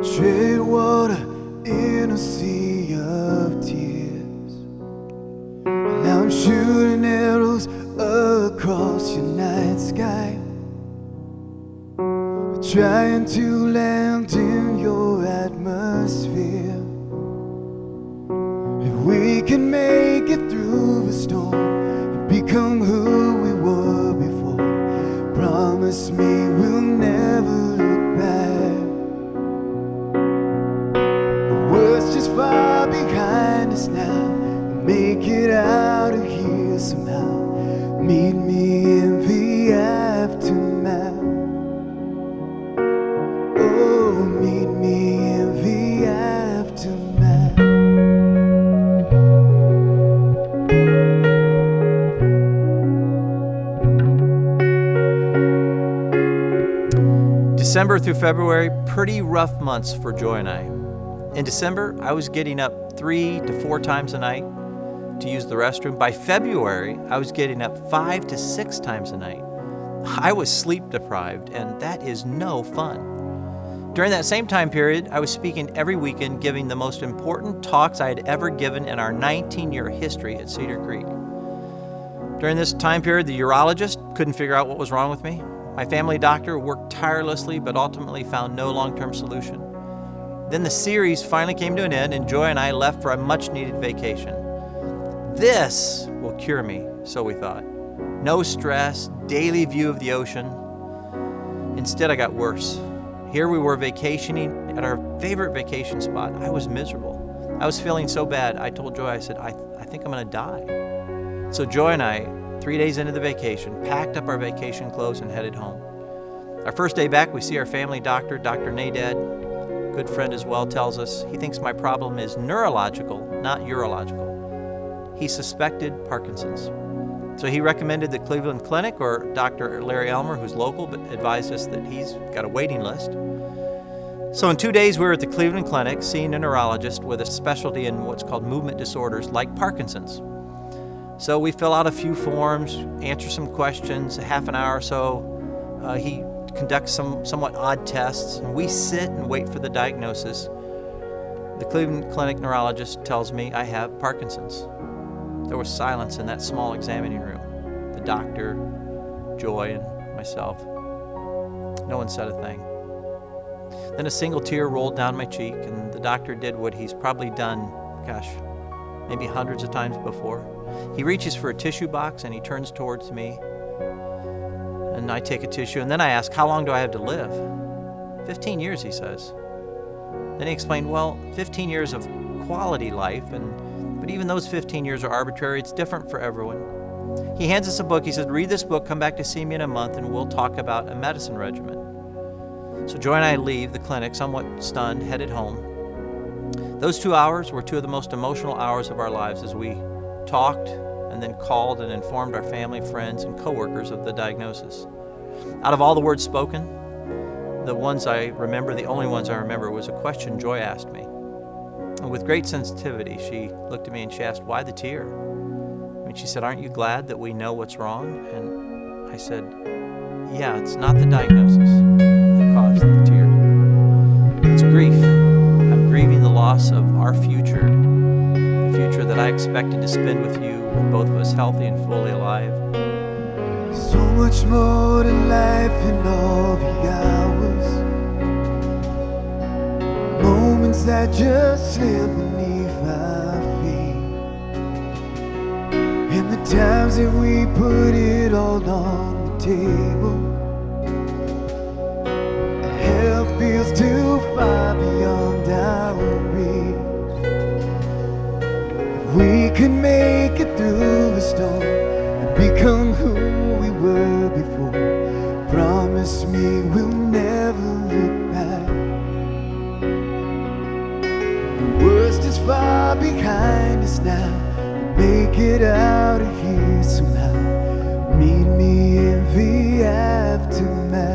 Tread water in a sea of tears. Now I'm shooting arrows across your night sky, trying to land in your atmosphere. If we can make it through the storm and become who we were before, promise me we'll never look back. The worst is far behind us now. We'll make it out of here somehow. Meet me in the aftermath. Oh, meet me in the aftermath. December through February, pretty rough months for Joy and I. In December, I was getting up 3 to 4 times a night to use the restroom. By February, I was getting up 5 to 6 times a night. I was sleep deprived, and that is no fun. During that same time period, I was speaking every weekend, giving the most important talks I had ever given in our 19-year history at Cedar Creek. During this time period, the urologist couldn't figure out what was wrong with me. My family doctor worked tirelessly, but ultimately found no long-term solution. Then the series finally came to an end, and Joy and I left for a much-needed vacation. This will cure me, so we thought. No stress, daily view of the ocean. Instead, I got worse. Here we were vacationing at our favorite vacation spot. I was miserable. I was feeling so bad. I told Joy, I said, I think I'm going to die. So Joy and I, 3 days into the vacation, packed up our vacation clothes and headed home. Our first day back, we see our family doctor, Dr. Nadad. Good friend as well, tells us he thinks my problem is neurological, not urological. He suspected Parkinson's. So he recommended the Cleveland Clinic or Dr. Larry Elmer, who's local, but advised us that he's got a waiting list. So in 2 days, we were at the Cleveland Clinic seeing a neurologist with a specialty in what's called movement disorders like Parkinson's. So we fill out a few forms, answer some questions, a half an hour or so. He conducts some somewhat odd tests, and we sit and wait for the diagnosis. The Cleveland Clinic neurologist tells me I have Parkinson's. There was silence in that small examining room. The doctor, Joy, and myself. No one said a thing. Then a single tear rolled down my cheek, and the doctor did what he's probably done, maybe hundreds of times before. He reaches for a tissue box and he turns towards me. And I take a tissue, and then I ask, how long do I have to live? 15 years, he says. Then he explained, 15 years of quality life, but even those 15 years are arbitrary. It's different for everyone. He hands us a book. He says, read this book, come back to see me in a month, and we'll talk about a medicine regimen. So Joy and I leave the clinic, somewhat stunned, headed home. Those 2 hours were 2 of the most emotional hours of our lives as we talked and then called and informed our family, friends, and coworkers of the diagnosis. Out of all the words spoken, the ones I remember, the only ones I remember, was a question Joy asked me. And with great sensitivity, she looked at me and she asked, why the tear? She said, aren't you glad that we know what's wrong? And I said, yeah, it's not the diagnosis that caused the tear. It's grief. I'm grieving the loss of our future, the future that I expected to spend with you, with both of us healthy and fully alive. So much more to life in all the hours, moments that just slip beneath our feet, and the times that we put it all on the table. Hell feels too far beyond our reach. If we could make it through the storm and become who we were before, promise me we'll never look back. The worst is far behind us now. Make it out of here somehow. Meet me in the aftermath.